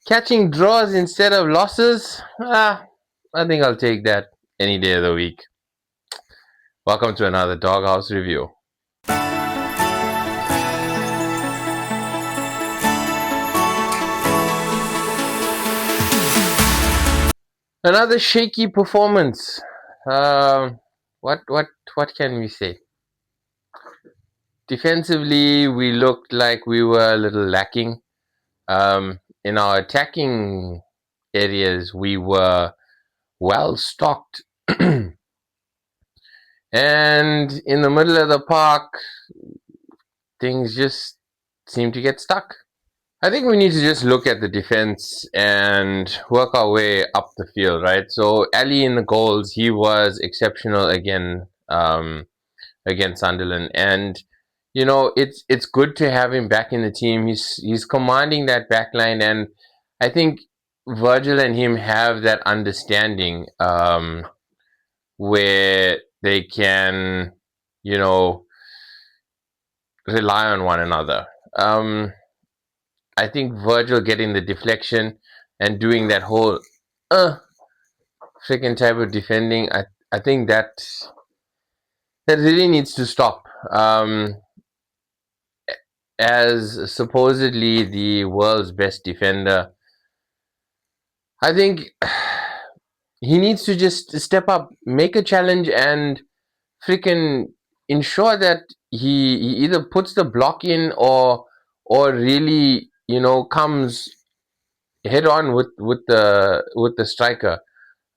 Catching draws instead of losses? I think I'll take that any day of the week. Welcome to another Doghouse Review. Another shaky performance. What can we say? Defensively, we looked like we were a little lacking. In our attacking areas, we were well stocked. And in the middle of the park, things just seem to get stuck. I think we need to just look at the defense and work our way up the field, right? So Ali in the goals, he was exceptional again against Sunderland, and it's good to have him back in the team. He's commanding that back line, and I think Virgil and him have that understanding where they can, rely on one another. I think Virgil getting the deflection and doing that whole freaking type of defending, I think that really needs to stop. As supposedly the world's best defender, I think he needs to just step up, make a challenge, and freaking ensure that he either puts the block in or really comes head on with the striker.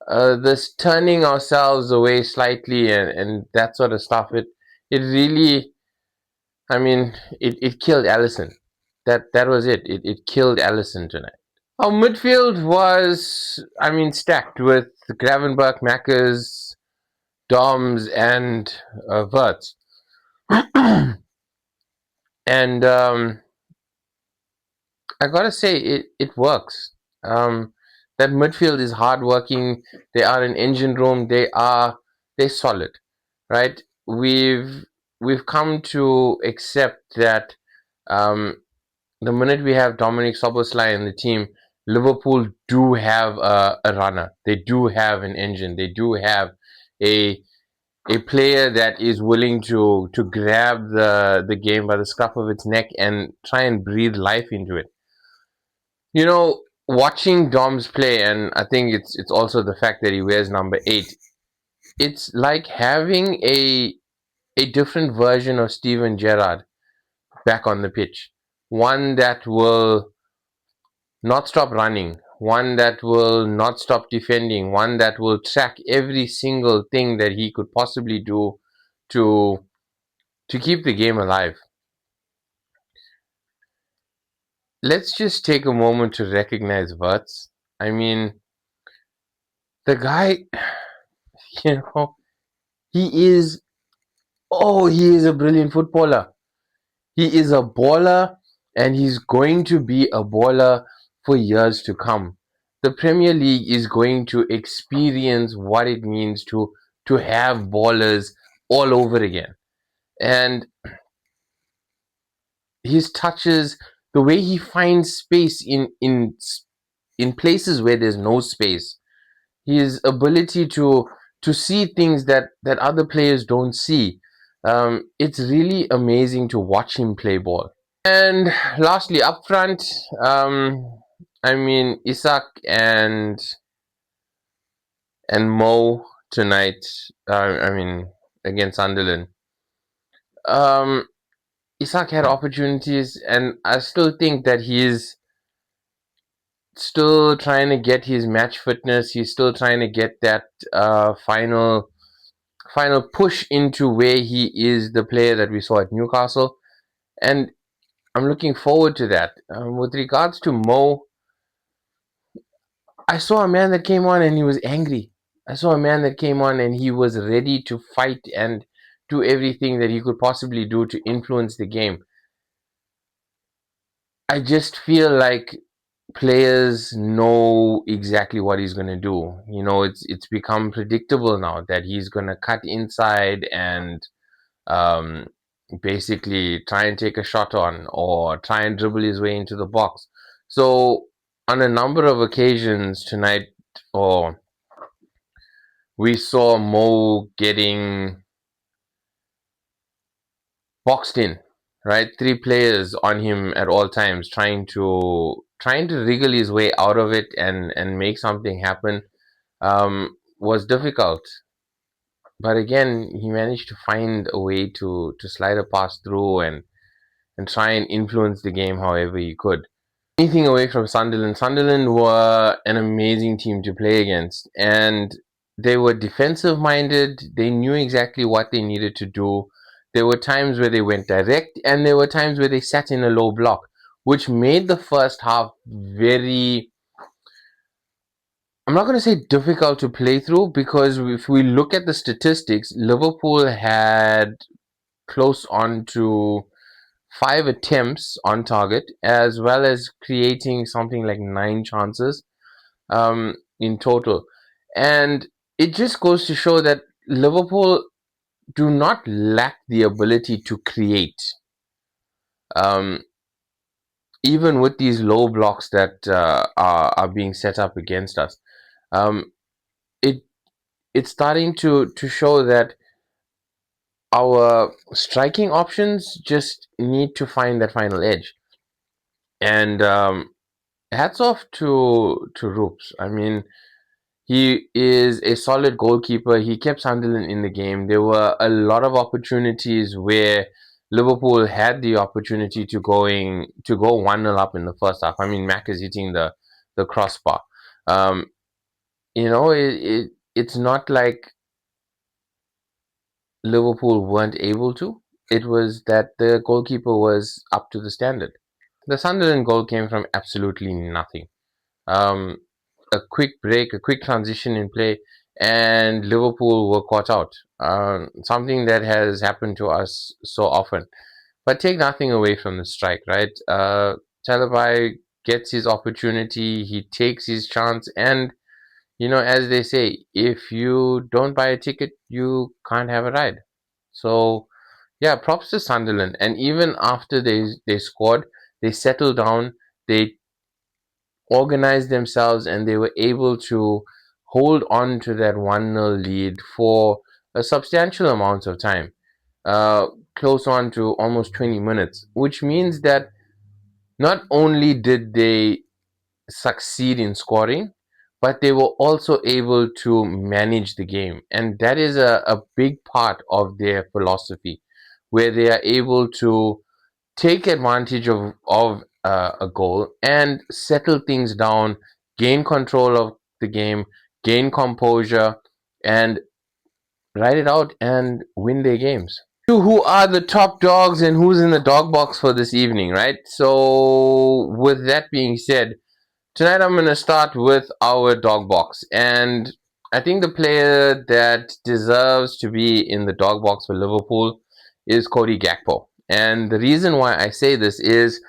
This turning ourselves away slightly and that sort of stuff. It really, I mean, it killed Allison. That was it. It killed Allison tonight. Our midfield was, stacked with Gravenberch, Mackers, Doms, and Wirtz. And I gotta say, it works. That midfield is hardworking. They are an engine room. They're solid, right? We've come to accept that the minute we have Dominic Szoboszlai in the team, Liverpool do have a runner. They do have an engine. They do have a player that is willing to grab the game by the scruff of its neck and try and breathe life into it. Watching Dom's play, and I think it's also the fact that he wears number 8. It's like having a different version of Steven Gerrard back on the pitch. One that will not stop running, one that will not stop defending, one that will track every single thing that he could possibly do to keep the game alive. Let's just take a moment to recognize Wirtz. I mean, the guy, he is a brilliant footballer. He is a baller, and he's going to be a baller for years to come. The Premier League is going to experience what it means to have ballers all over again. And his touches, the way he finds space in places where there's no space, his ability to see things that other players don't see. It's really amazing to watch him play ball. And lastly, up front, Isak and Mo tonight. Against Sunderland. Isak had opportunities, and I still think that he's still trying to get his match fitness. He's still trying to get that final push into where he is the player that we saw at Newcastle, and I'm looking forward to that. With regards to Mo, I saw a man that came on and he was angry. I saw a man that came on and he was ready to fight and do everything that he could possibly do to influence the game. I just feel like players know exactly what he's going to do. It's become predictable now that he's going to cut inside and basically try and take a shot on or try and dribble his way into the box. So on a number of occasions tonight, or we saw Mo getting boxed in, right? Three players on him at all times, trying to wriggle his way out of it and make something happen. Was difficult, but again, he managed to find a way to slide a pass through and try and influence the game however he could. Anything away from Sunderland. Sunderland were an amazing team to play against, and they were defensive minded. They knew exactly what they needed to do. There were times where they went direct, and there were times where they sat in a low block, which made the first half very, I'm not going to say difficult to play through, because if we look at the statistics, Liverpool had close on to 5 attempts on target, as well as creating something like 9 chances in total. And it just goes to show that Liverpool do not lack the ability to create, um, even with these low blocks that are being set up against us. Um, it it's starting to show that our striking options just need to find that final edge. And hats off to Roops. I mean, he is a solid goalkeeper. He kept Sunderland in the game. There were a lot of opportunities where Liverpool had the opportunity to go 1-0 up in the first half. I mean, Mac is hitting the crossbar. Um, it's not like Liverpool weren't able to. It was that the goalkeeper was up to the standard. The Sunderland goal came from absolutely nothing. Um, a quick break, a quick transition in play, and Liverpool were caught out. Something that has happened to us so often. But take nothing away from the strike, right? Talbi gets his opportunity, he takes his chance, and as they say, if you don't buy a ticket, you can't have a ride. So, yeah, props to Sunderland. And even after they scored, they settled down. They organized themselves, and they were able to hold on to that 1-0 lead for a substantial amount of time, uh, close on to almost 20 minutes, which means that not only did they succeed in scoring, but they were also able to manage the game. And that is a big part of their philosophy, where they are able to take advantage of a goal and settle things down, gain control of the game, gain composure, and ride it out and win their games. Who are the top dogs and who's in the dog box for this evening, right? So, with that being said, tonight I'm going to start with our dog box. And I think the player that deserves to be in the dog box for Liverpool is Cody Gakpo. And the reason why I say this is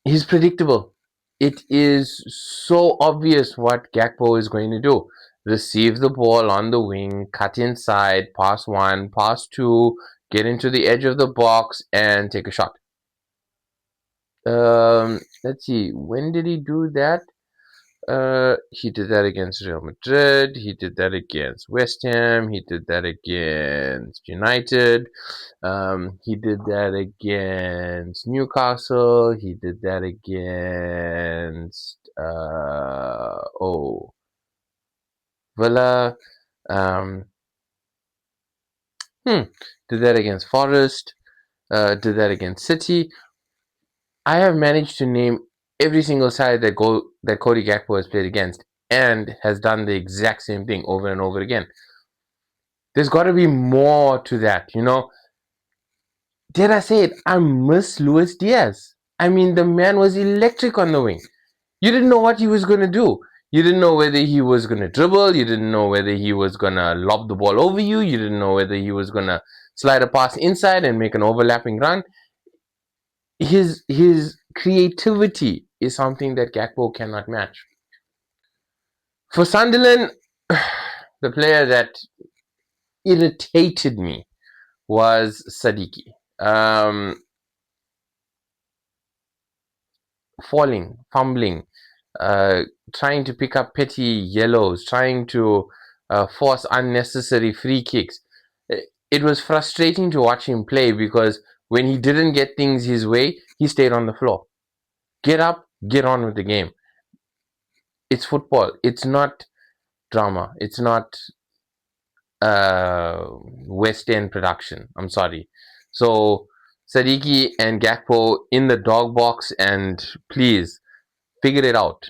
he's predictable. It is so obvious what Gakpo is going to do. Receive the ball on the wing, cut inside, pass one, pass two, get into the edge of the box, and take a shot. Let's see. When did he do that? He did that against Real Madrid. He did that against West Ham. He did that against United. He did that against Newcastle. He did that against Villa. Um, did that against Forest. Did that against City. I have managed to name every single side that Cody Gakpo has played against, and has done the exact same thing over and over again. There's got to be more to that, Did I say it? I miss Luis Diaz. I mean, the man was electric on the wing. You didn't know what he was going to do. You didn't know whether he was going to dribble. You didn't know whether he was going to lob the ball over you. You didn't know whether he was going to slide a pass inside and make an overlapping run. His creativity is something that Gakpo cannot match. For Sunderland, the player that irritated me was Sadiki. falling, fumbling, trying to pick up petty yellows, trying to force unnecessary free kicks. It was frustrating to watch him play because when he didn't get things his way, he stayed on the floor. Get up, get on with the game. It's football. It's not drama. It's not West End production. I'm sorry. So Sadiki and Gakpo in the dog box, and please figure it out.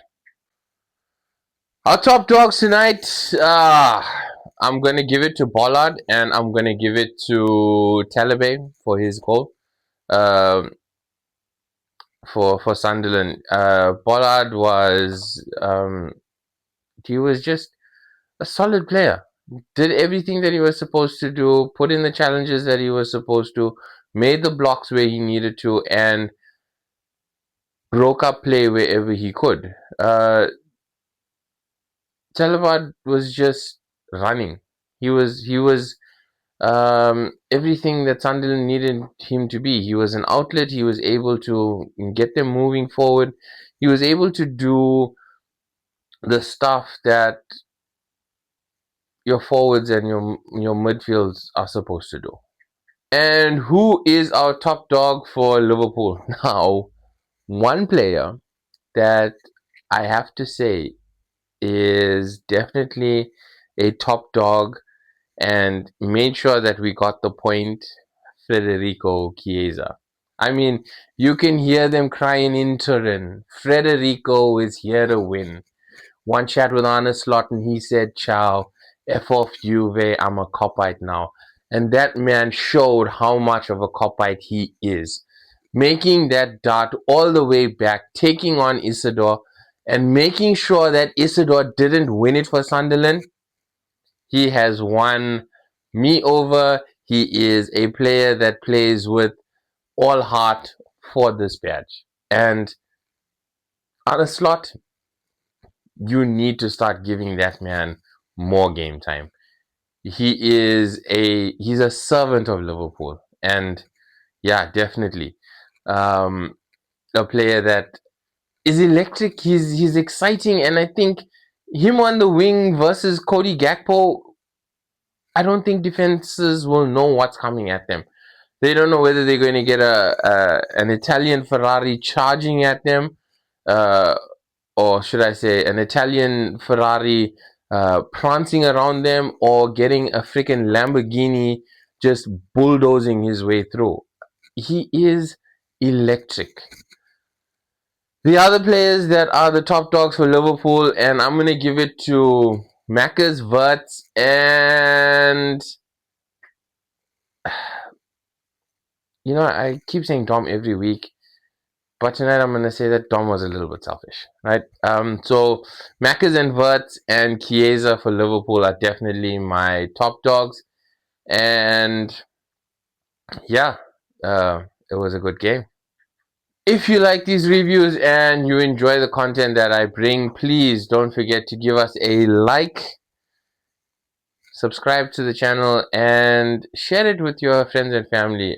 Our top dogs tonight, I'm going to give it to Bollard and I'm going to give it to Talbi for his goal for Sunderland. Bollard he was just a solid player. Did everything that he was supposed to do, put in the challenges that he was supposed to, made the blocks where he needed to, and broke up play wherever he could. Talbi was just running. He was everything that Sunderland needed him to be. He was an outlet. He was able to get them moving forward. He was able to do the stuff that your forwards and your midfields are supposed to do. And who is our top dog for Liverpool? Now, one player that I have to say is definitely a top dog and made sure that we got the point, Federico Chiesa. I mean, you can hear them crying in Turin. Federico is here to win. One chat with Arne Slot and he said, ciao, F off Juve, I'm a copite now. And that man showed how much of a copite he is. Making that dart all the way back, taking on Isidore, and making sure that Isidore didn't win it for Sunderland. He has won me over. He is a player that plays with all heart for this badge. And Arne Slot, you need to start giving that man more game time. He's a servant of Liverpool, and yeah, definitely a player that is electric. He's exciting, and I think him on the wing versus Cody Gakpo, I don't think defenses will know what's coming at them. They don't know whether they're going to get an Italian Ferrari charging at them, or should I say, an Italian Ferrari prancing around them, or getting a freaking Lamborghini just bulldozing his way through. He is electric. The other players that are the top dogs for Liverpool, and I'm going to give it to Maccas, Wirtz, and I keep saying Dom every week, but tonight I'm going to say that Dom was a little bit selfish, right? So Maccas and Wirtz and Chiesa for Liverpool are definitely my top dogs, and yeah, it was a good game. If you like these reviews and you enjoy the content that I bring, please don't forget to give us a like, subscribe to the channel, and share it with your friends and family.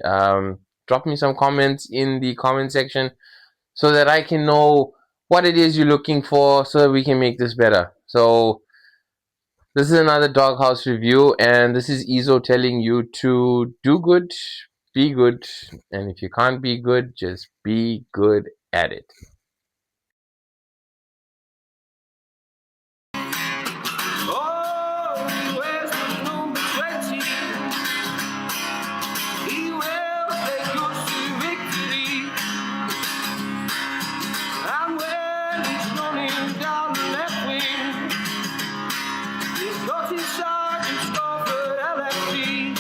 Drop me some comments in the comment section so that I can know what it is you're looking for so that we can make this better. So this is another Doghouse review, and this is Izo telling you to do good, be good, and if you can't be good, just be good at it. Scottish Sergeant scored for LFC.